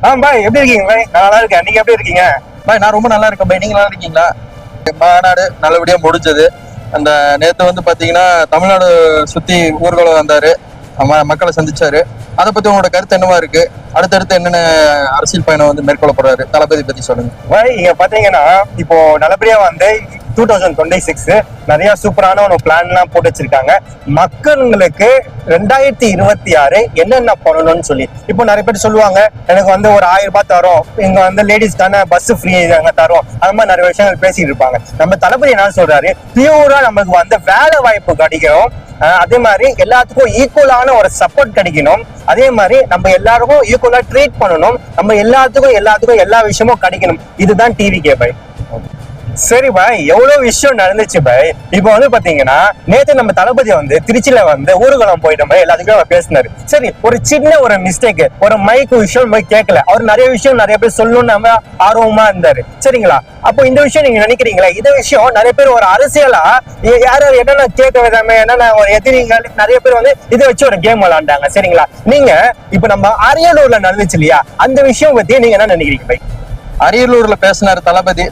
பாய் எப்படி இருக்கீங்க பாய்? நான் நல்லா இருக்கேன். நீங்க எப்படி இருக்கீங்க? பாய் நான் ரொம்ப நல்லா இருக்கேன் பாய். நீங்க நல்லா இருக்கீங்களா? மாநாடு நல்லபடியா முடிஞ்சது. அந்த நேத்து வந்து பாத்தீங்கன்னா தமிழ்நாடு சுத்தி ஊர்வலம் வந்தாரு, மக்களை சந்திச்சாரு. அதை பத்தி உங்களோட கருத்து என்னவா இருக்கு? அடுத்தடுத்து என்னென்ன அரசியல் பயணம் வந்து மேற்கொள்ள போறாரு, தளபதி பத்தி சொல்லுங்க. பாய் இங்க பாத்தீங்கன்னா இப்போ நல்லபடியா வந்து 2026 நிறைய சூப்பரான ஒரு பிளான் எல்லாம் போட்டு வச்சிருக்காங்க. மக்களுக்கு 2026 என்னென்ன பண்ணணும்னு சொல்லி. இப்போ நிறைய பேர் சொல்லுவாங்க, எனக்கு வந்து ஒரு 1000 ரூபாய் தரோம், இங்க வந்து லேடிஸ்க்கான பஸ் ஃப்ரீ அங்க தரோம், அது மாதிரி நிறைய விஷயங்கள் பேசிட்டு இருப்பாங்க. நம்ம தளபதி என்ன சொல்றாரு, பியூரா நமக்கு வந்து வேலை வாய்ப்பு கிடைக்கும், அதே மாதிரி எல்லாத்துக்கும் ஈக்குவலான ஒரு சப்போர்ட் கிடைக்கணும், அதே மாதிரி நம்ம எல்லாருக்கும் ஈக்குவலா ட்ரீட் பண்ணணும், நம்ம எல்லாத்துக்கும் எல்லா விஷயமும் கிடைக்கணும். இதுதான் டிவிகே பாய். சரி பாய், எவ்வளவு விஷயம் நடந்துச்சு பாய். இப்ப வந்து பாத்தீங்கன்னா நேத்து நம்ம தளபதி வந்து திருச்சியில வந்து ஊர்வலம் போயிட்ட மாதிரி எல்லாத்துக்கும் அவர் பேசினாரு. சரி, ஒரு சின்ன ஒரு மிஸ்டேக், ஒரு மைக்கு விஷயம் போய் கேட்கல. அவர் நிறைய விஷயம் நிறைய பேர் சொல்லணும்னு நம்ம ஆர்வமா இருந்தாரு. சரிங்களா? அப்போ இந்த விஷயம் நீங்க நினைக்கிறீங்களா? இந்த விஷயம் நிறைய பேர் ஒரு அரசியலா யாரும் என்னென்ன கேட்க விடாம என்னென்ன ஒரு எதிரிகள் நிறைய பேர் வந்து இதை வச்சு ஒரு கேம் விளையாண்டாங்க. சரிங்களா? நீங்க இப்ப நம்ம அரியலூர்ல நடந்துச்சு இல்லையா, அந்த விஷயம் பத்தி நீங்க என்ன நினைக்கிறீங்க பாய்? அரியலூர்ல பேசினாரு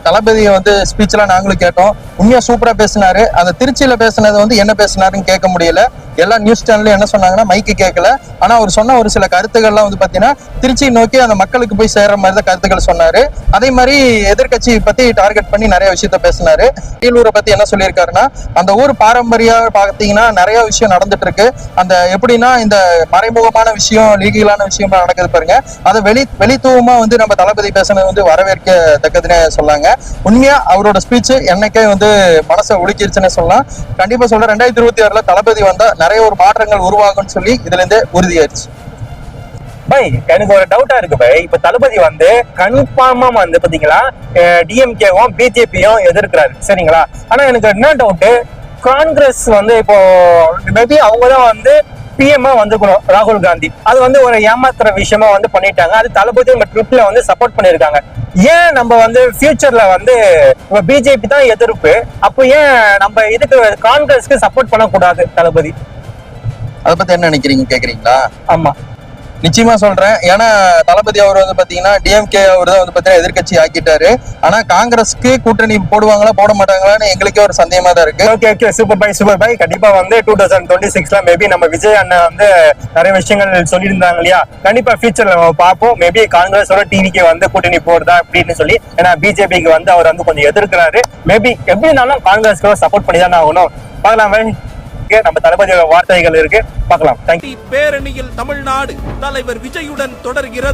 தளபதி வந்து ஸ்பீச் எல்லாம் நாங்களும் கேட்டோம். உண்மையா சூப்பரா பேசினாரு. அந்த திருச்சியில பேசினது வந்து என்ன பேசினாருன்னு கேட்க முடியல. எல்லா நியூஸ் சேனல்ல என்ன சொன்னாங்கன்னா மைக்கு கேட்கல. ஆனா அவர் சொன்ன ஒரு சில கருத்துக்கள்லாம் வந்து பாத்தீங்கன்னா திருச்சியை நோக்கி அந்த மக்களுக்கு போய் சேர்ற மாதிரி தான் கருத்துக்கள் சொன்னாரு. அதே மாதிரி எதிர்கட்சி பத்தி டார்கெட் பண்ணி நிறைய விஷயத்த பேசினாரு. அரியலூரை பத்தி என்ன சொல்லியிருக்காருன்னா, அந்த ஊர் பாரம்பரிய பாத்தீங்கன்னா நிறைய விஷயம் நடந்துட்டு இருக்கு. அந்த எப்படின்னா இந்த மறைமுகமான விஷயம், லீகலான விஷயம் நடக்குது பாருங்க, அதை வெளித்துவமா வந்து நம்ம தளபதி பேசினது வந்து வரவேற்கத்தக்கதுன்னு சொல்லாங்க. உண்மையா அவரோட ஸ்பீச் என்னைக்கே வந்து மனசை உலுக்கிருச்சுன்னு சொல்லலாம். கண்டிப்பா சொல்றேன், 2026 தளபதி வந்தா நிறைய ஒரு மாற்றங்கள் உருவாகும்னு சொல்லி இதுல இருந்து உறுதியாயிருச்சு. பாய் எனக்கு ஒரு டவுட்டா இருக்கு பாய். இப்ப தளபதி வந்து கன்ஃபார்மா வந்து பாத்தீங்களா டிஎம்கேவும் பிஜேபியும் எதிர்க்கிறாரு. சரிங்களா? ஆனா எனக்கு என்ன டவுட், காங்கிரஸ் வந்து இப்போ மேபி அவங்கதான் வந்து பிஎம் வந்துக்கணும், ராகுல் காந்தி. அது வந்து ஒரு ஏமாத்துற விஷயமா வந்து பண்ணிட்டாங்க. அது தளபதி ட்ரிப்ல வந்து சப்போர்ட் பண்ணிருக்காங்க. ஏன் நம்ம வந்து ஃபியூச்சர்ல வந்து பிஜேபி தான் எதிர்ப்பு, அப்போ ஏன் நம்ம இதுக்கு காங்கிரஸ்க்கு சப்போர்ட் பண்ணக்கூடாது தளபதி? அதை பத்தி என்ன நினைக்கிறீங்க கேக்குறீங்களா? ஆமா, நிச்சயமா சொல்றேன். ஏன்னா தளபதி அவர் வந்து பாத்தீங்கன்னா டிஎம்கே அவர் தான் வந்து பாத்தீங்கன்னா எதிர்கட்சி ஆக்கிட்டாரு. ஆனா காங்கிரஸ்க்கு கூட்டணி போடுவாங்களா போட மாட்டாங்களான்னு எங்களுக்கே ஒரு சந்தேகமா தான் இருக்கு. ஓகே சூப்பர் பாய். கண்டிப்பா வந்து 2026 மேபி நம்ம விஜய் அண்ணன் வந்து நிறைய விஷயங்கள் சொல்லியிருந்தாங்க இல்லையா, கண்டிப்பா ஃபியூச்சர்ல நம்ம பார்ப்போம். மேபி காங்கிரஸோட டிவிக்கு வந்து கூட்டணி போடுதா அப்படின்னு சொல்லி. ஏன்னா பிஜேபிக்கு வந்து அவர் வந்து கொஞ்சம் எதிர்க்கிறாரு. மேபி எப்படினாலும் காங்கிரஸ்க்கு சப்போர்ட் பண்ணி தானே ஆகணும். பார்க்கலாம், நம்ம தளபதியோட வார்த்தைகள் இருக்கு, பார்க்கலாம். பேரணியில் தமிழ்நாடு தலைவர் விஜயுடன் தொடர்கிறது.